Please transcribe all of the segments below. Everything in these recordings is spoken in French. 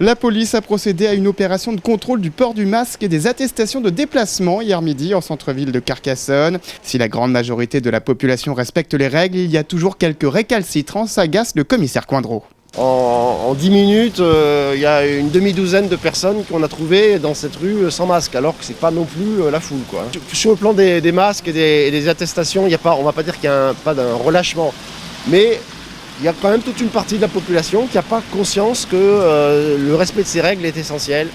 La police a procédé à une opération de contrôle du port du masque et des attestations de déplacement hier midi en centre-ville de Carcassonne. Si la grande majorité de la population respecte les règles, il y a toujours quelques récalcitrants, s'agace le commissaire Coindreau. En 10 minutes, il y a une demi-douzaine de personnes qu'on a trouvées dans cette rue sans masque, alors que c'est pas non plus la foule, quoi. Sur le plan des masques et des attestations, on ne va pas dire qu'il n'y a pas d'un relâchement, mais il y a quand même toute une partie de la population qui n'a pas conscience que le respect de ces règles est essentiel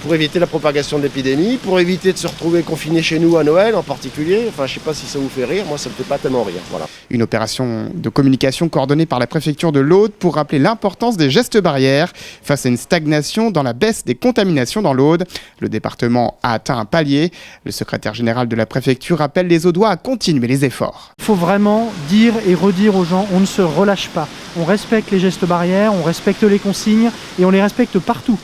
pour éviter la propagation de l'épidémie, pour éviter de se retrouver confiné chez nous à Noël en particulier. Enfin, je ne sais pas si ça vous fait rire, moi ça ne me fait pas tellement rire. Voilà. Une opération de communication coordonnée par la préfecture de l'Aude pour rappeler l'importance des gestes barrières face à une stagnation dans la baisse des contaminations dans l'Aude. Le département a atteint un palier. Le secrétaire général de la préfecture appelle les Audois à continuer les efforts. Il faut vraiment dire et redire aux gens, on ne se relâche pas. On respecte les gestes barrières, on respecte les consignes et on les respecte partout.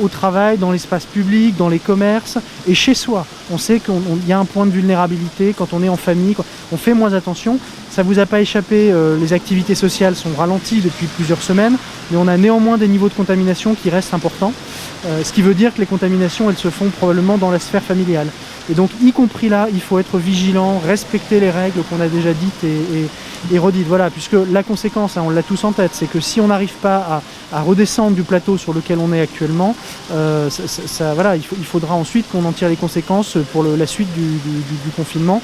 Au travail, dans l'espace public, dans les commerces et chez soi. On sait qu'il y a un point de vulnérabilité quand on est en famille, on fait moins attention. Ça ne vous a pas échappé, les activités sociales sont ralenties depuis plusieurs semaines, mais on a néanmoins des niveaux de contamination qui restent importants. Ce qui veut dire que les contaminations, elles se font probablement dans la sphère familiale. Et donc, y compris là, il faut être vigilant, respecter les règles qu'on a déjà dites et redites. Voilà, puisque la conséquence, on l'a tous en tête, c'est que si on n'arrive pas à redescendre du plateau sur lequel on est actuellement, voilà, il faudra ensuite qu'on en tire les conséquences pour la suite du confinement.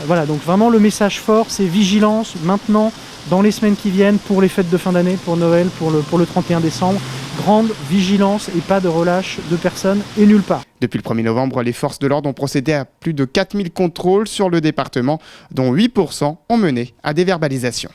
Voilà, donc vraiment le message fort, c'est vigilance maintenant, dans les semaines qui viennent, pour les fêtes de fin d'année, pour Noël, pour le 31 décembre. Grande vigilance et pas de relâche de personne et nulle part. Depuis le 1er novembre, les forces de l'ordre ont procédé à plus de 4000 contrôles sur le département, dont 8% ont mené à des verbalisations.